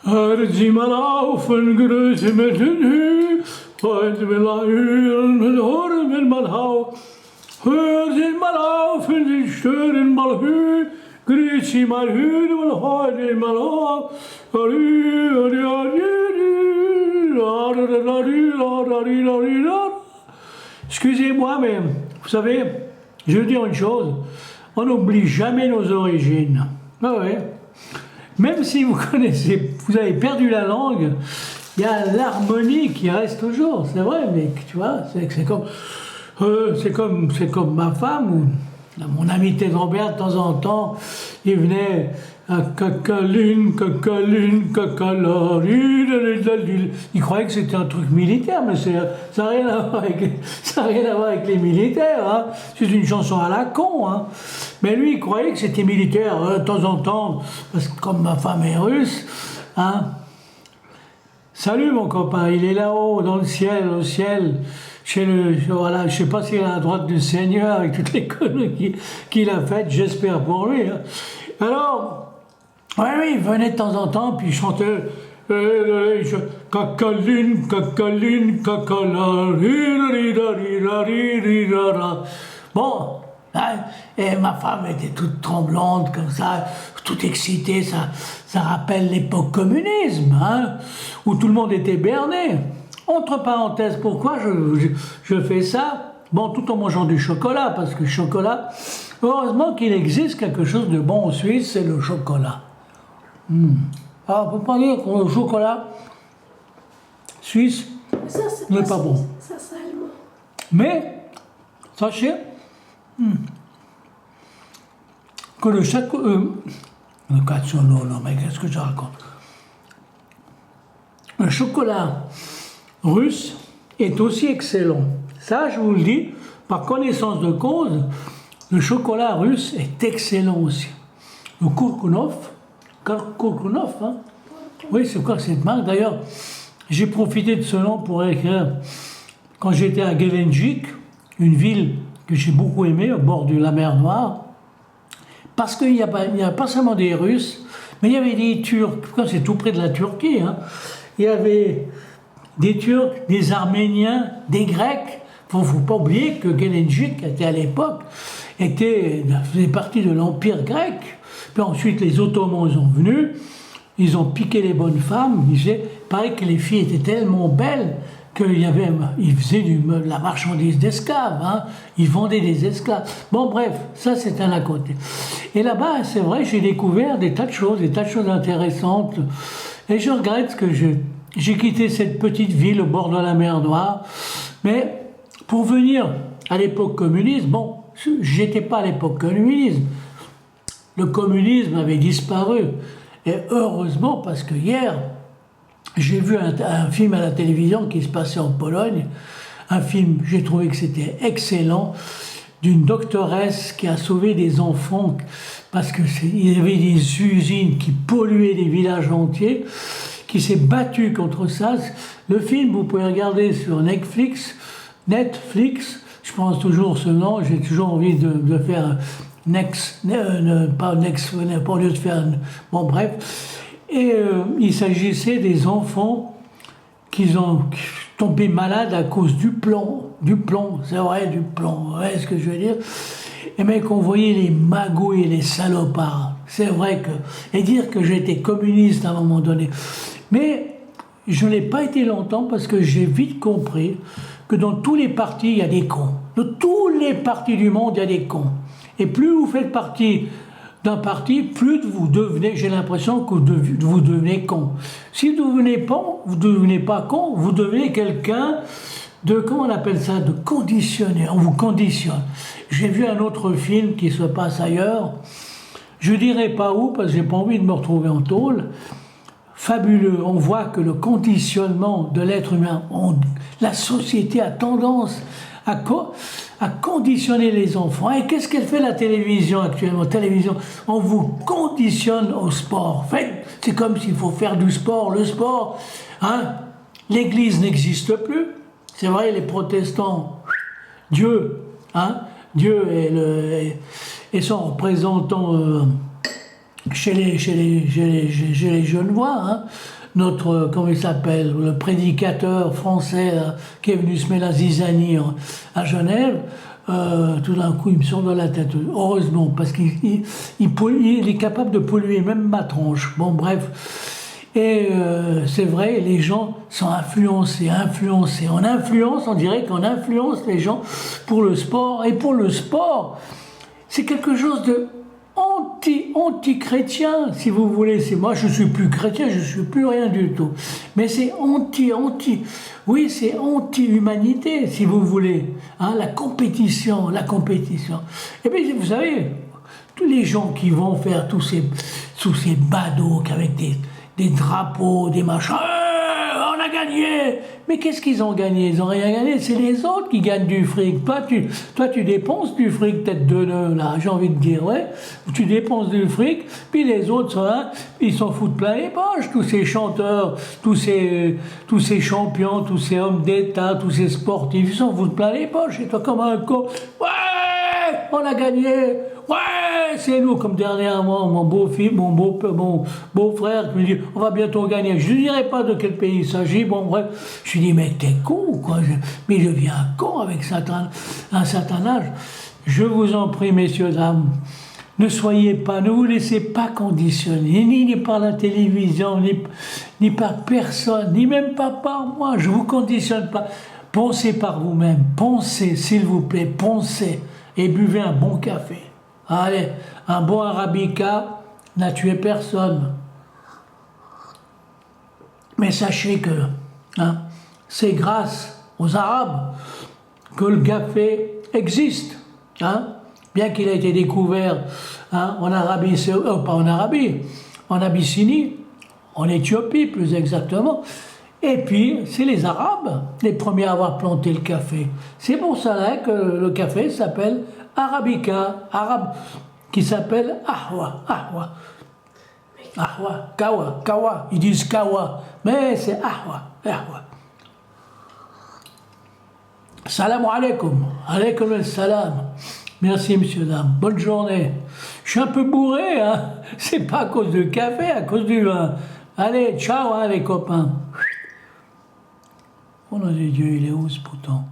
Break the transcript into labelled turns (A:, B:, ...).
A: Hört Sie mal laufen, Grüße mit den Hü, heute will er hören, mit Hören will man hau. Hört Sie mal laufen, Sie stören mal Hü, Grüße mal Hü, und heute mal hau. Excusez-moi, mais vous savez, je veux dire une chose, on n'oublie jamais nos origines. Ah ouais. Même si vous connaissez, vous avez perdu la langue, il y a l'harmonie qui reste toujours. C'est vrai, mec, tu vois, c'est comme ma femme ou mon ami Ted Robert, de temps en temps, il venait à cacaline, cacaline, cacala, il croyait que c'était un truc militaire, mais ça n'a rien à voir avec les militaires, hein. C'est une chanson à la con, hein. Mais lui, il croyait que c'était militaire, de temps en temps, parce que comme ma femme est russe, hein. Salut mon copain, il est là-haut, dans le ciel, au ciel, voilà, je sais pas s'il est à la droite du Seigneur avec toutes les conneries qu'il a faites, j'espère pour lui, hein. Alors, oui, il venait de temps en temps, puis il chantait cacaline, cacaline, cacala, bon, hein, et ma femme était toute tremblante comme ça, toute excitée, ça rappelle l'époque communisme, hein, où tout le monde était berné. Entre parenthèses, pourquoi je fais ça? Bon, tout en mangeant du chocolat, parce que chocolat, heureusement qu'il existe quelque chose de bon en Suisse, c'est le chocolat. Alors, on peut pas dire que le chocolat suisse n'est pas bon.
B: Ça, c'est allemand.
A: Mais, sachez que le chocolat... non, mais qu'est-ce que je raconte? Le chocolat russe est aussi excellent. Ça, je vous le dis, par connaissance de cause, le chocolat russe est excellent aussi. Le Kurkunov, hein? Oui, c'est quoi cette marque? D'ailleurs, j'ai profité de ce nom pour écrire, quand j'étais à Gelendzhik, une ville que j'ai beaucoup aimée, au bord de la mer Noire, parce qu'il n'y a pas seulement des Russes, mais il y avait des Turcs, c'est tout près de la Turquie, hein. Il y avait des Turcs, des Arméniens, des Grecs. Il ne faut pas oublier que Gelendzhik était à l'époque, faisait partie de l'Empire grec. Puis ensuite, les Ottomans sont venus, ils ont piqué les bonnes femmes. Il paraît que les filles étaient tellement belles qu'ils faisaient de la marchandise d'esclaves, hein. Ils vendaient des esclaves. Bon, bref, ça c'est un à côté. Et là-bas, c'est vrai, j'ai découvert des tas de choses intéressantes. Et je regrette que j'ai quitté cette petite ville au bord de la mer Noire. Mais pour venir à l'époque communiste, bon, j'étais pas à l'époque communiste. Le communisme avait disparu. Et heureusement, parce que hier, j'ai vu un film à la télévision qui se passait en Pologne. Un film, j'ai trouvé que c'était excellent, d'une doctoresse qui a sauvé des enfants parce qu'il y avait des usines qui polluaient des villages entiers, qui s'est battue contre ça. Le film, vous pouvez regarder sur Netflix, je pense toujours ce nom, j'ai toujours envie de faire pas au lieu de faire... Bon, bref. Et il s'agissait des enfants qui sont tombés malades à cause du plomb, c'est vrai, du plomb, vous voyez ce que je veux dire? Et bien qu'on voyait les magouilles et les salopards, c'est vrai que... Et dire que j'étais communiste à un moment donné. Mais je ne l'ai pas été longtemps parce que j'ai vite compris que dans tous les partis, il y a des cons. Dans tous les partis du monde, il y a des cons. Et plus vous faites partie d'un parti, plus vous devenez, j'ai l'impression que vous devenez con. Si vous ne devenez pas con, vous devenez quelqu'un de, comment on appelle ça, de conditionné, on vous conditionne. J'ai vu un autre film qui se passe ailleurs, je dirais pas où, parce que j'ai pas envie de me retrouver en tôle. Fabuleux, on voit que le conditionnement de l'être humain, la société a tendance à conditionner les enfants. Et qu'est-ce qu'elle fait la télévision actuellement? Télévision, on vous conditionne au sport. C'est comme s'il faut faire du sport. Le sport, hein, l'église n'existe plus. C'est vrai, les protestants, Dieu et son représentant chez les Genevois, hein, notre, comment il s'appelle, le prédicateur français qui est venu se mettre la zizanie à Genève, tout d'un coup il me sort de la tête, heureusement, parce qu'il il est capable de polluer même ma tronche. Bon bref, et c'est vrai, les gens sont influencés. On influence, on dirait qu'on influence les gens pour le sport, et pour le sport, c'est quelque chose de anti-chrétien, si vous voulez. Moi, je suis plus chrétien, je suis plus rien du tout. Mais c'est oui, c'est anti-humanité, si vous voulez. Hein, la compétition. Et puis, vous savez, tous les gens qui vont faire tous ces badauds avec des drapeaux, des machins, on a gagné. Mais qu'est-ce qu'ils ont gagné? Ils n'ont rien gagné. C'est les autres qui gagnent du fric. Toi, tu dépenses du fric, tête de nœud, là, j'ai envie de dire, ouais. Tu dépenses du fric, puis les autres, hein, ils s'en foutent plein les poches. Tous ces chanteurs, tous ces champions, tous ces hommes d'État, tous ces sportifs, ils s'en foutent plein les poches. Et toi, comme un con, ouais, on a gagné. Ouais, c'est nous, comme dernièrement, mon beau-frère qui me dit, on va bientôt gagner. Je ne dirai pas de quel pays il s'agit, bon bref. Je lui dis, mais t'es con ou quoi? Mais je deviens con avec un certain âge. Je vous en prie, messieurs, dames, ne vous laissez pas conditionner, ni par la télévision, ni par personne, ni même pas par moi. Je ne vous conditionne pas. Pensez par vous-même, pensez, s'il vous plaît, pensez, et buvez un bon café. Allez, un bon arabica n'a tué personne. Mais sachez que c'est grâce aux Arabes que le café existe. Hein, bien qu'il ait été découvert en Arabie, pas en Arabie, en Abyssinie, en Éthiopie plus exactement. Et puis, c'est les Arabes, les premiers à avoir planté le café. C'est pour ça que le café s'appelle Arabica, arabe, qui s'appelle Ahwa. Ahwa, Kawa. Ils disent Kawa, mais c'est Ahwa. Salam alaikum. Alaikum salam. Merci, monsieur, dame. Bonne journée. Je suis un peu bourré, hein. C'est pas à cause du café, à cause du vin. Allez, ciao, hein, les copains. Oh non, Dieu, il est où ce bouton?